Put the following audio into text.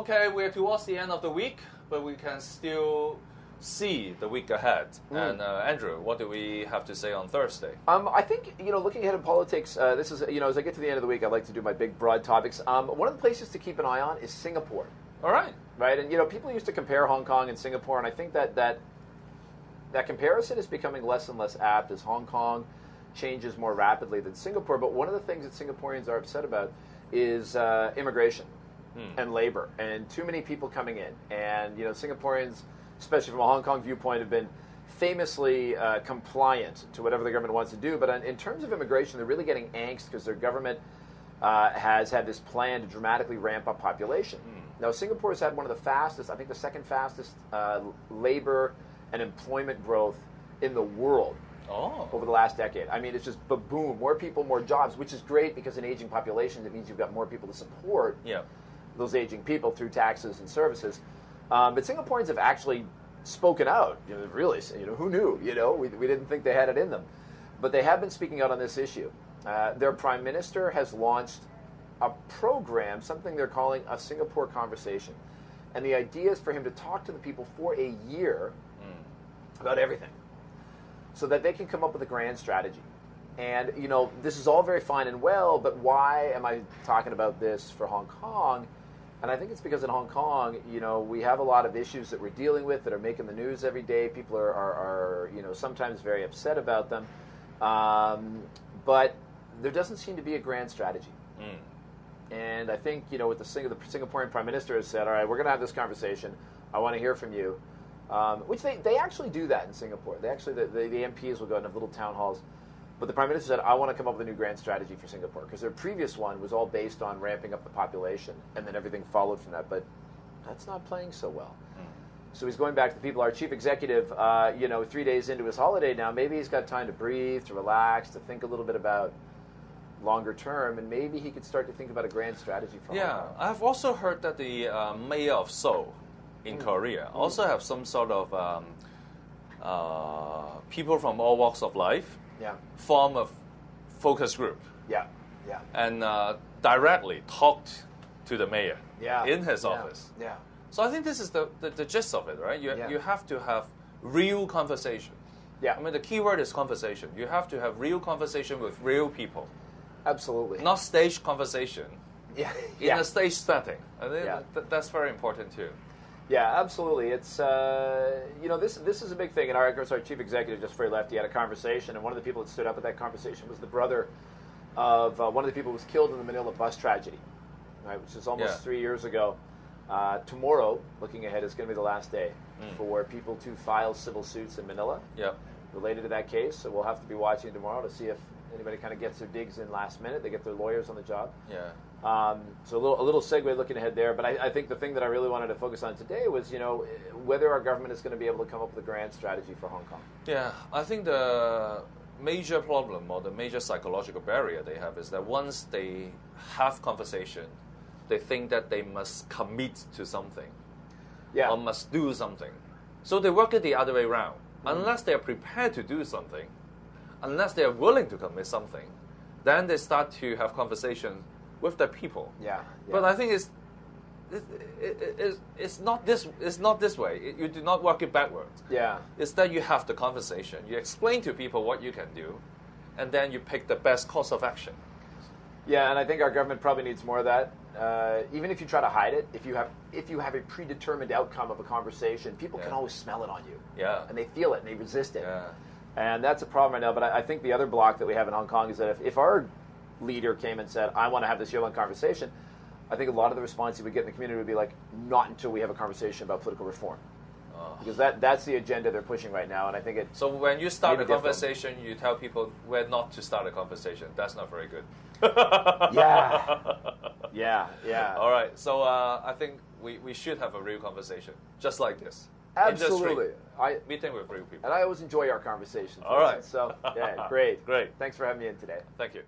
okay, we're towards the end of the week, but we can still see the week ahead. And Andrew, what do we have to say on Thursday? I think, looking ahead in politics, this is, as I get to the end of the week, I like to do my big, broad topics. One of the places to keep an eye on is Singapore. All right. Right? And, people used to compare Hong Kong and Singapore, and I think that comparison is becoming less and less apt as Hong Kong changes more rapidly than Singapore. But one of the things that Singaporeans are upset about is immigration and labor, and too many people coming in. And, Singaporeans, especially from a Hong Kong viewpoint, have been famously compliant to whatever the government wants to do. But in terms of immigration, they're really getting angst because their government has had this plan to dramatically ramp up population. Now, Singapore has had one of the fastest, I think the second fastest labor and employment growth in the world over the last decade. I mean, it's just boom, more people, more jobs, which is great because an aging population, that means you've got more people to support those aging people through taxes and services. But Singaporeans have actually spoken out. Really, who knew? We didn't think they had it in them, but they have been speaking out on this issue. Their prime minister has launched a program, something they're calling a Singapore Conversation, and the idea is for him to talk to the people for a year about everything, so that they can come up with a grand strategy. And this is all very fine and well, but why am I talking about this for Hong Kong? And I think it's because in Hong Kong, we have a lot of issues that we're dealing with that are making the news every day. People are sometimes very upset about them. But there doesn't seem to be a grand strategy. And I think, with the Singaporean Prime Minister has said, all right, we're going to have this conversation. I want to hear from you. Which they actually do that in Singapore. They actually, the MPs will go and have little town halls. But the Prime Minister said, I want to come up with a new grand strategy for Singapore, because their previous one was all based on ramping up the population, and then everything followed from that. But that's not playing so well. So he's going back to the people. Our chief executive, 3 days into his holiday now, maybe he's got time to breathe, to relax, to think a little bit about longer term, and maybe he could start to think about a grand strategy for Hong Kong. I've also heard that the mayor of Seoul in Korea also have some sort of people from all walks of life form a focus group. And directly talked to the mayor in his office. So I think this is the gist of it, right? You have to have real conversation. I mean, the key word is conversation. You have to have real conversation with real people. Absolutely. Not staged conversation in a stage setting. I think that's very important too. Yeah, absolutely. It's this is a big thing. And our chief executive just before he left, he had a conversation, and one of the people that stood up at that conversation was the brother of one of the people who was killed in the Manila bus tragedy, right, which is almost 3 years ago. Tomorrow, looking ahead, is going to be the last day for people to file civil suits in Manila related to that case. So we'll have to be watching tomorrow to see if anybody kind of gets their digs in last minute. They get their lawyers on the job. So a little segue looking ahead there. But I think the thing that I really wanted to focus on today was, whether our government is going to be able to come up with a grand strategy for Hong Kong. Yeah, I think the major problem or the major psychological barrier they have is that once they have conversation, they think that they must commit to something or must do something. So they work it the other way around. Unless they are prepared to do something, unless they are willing to commit something, then they start to have conversations with the people. But I think it's not this way. You do not work it backwards. It's that you have the conversation. You explain to people what you can do, and then you pick the best course of action. Yeah, and I think our government probably needs more of that. Even if you try to hide it, if you have a predetermined outcome of a conversation, people can always smell it on you. And they feel it and they resist it. And that's a problem right now. But I think the other block that we have in Hong Kong is that if our leader came and said, I want to have this year-long conversation, I think a lot of the response you would get in the community would be like, not until we have a conversation about political reform. Because that's the agenda they're pushing right now, and I think it. So when you start a conversation, you tell people where not to start a conversation. That's not very good. Yeah. All right. So I think we should have a real conversation, just like this. Absolutely. Meeting with real people. And I always enjoy our conversations. All right. So great. Great. Thanks for having me in today. Thank you.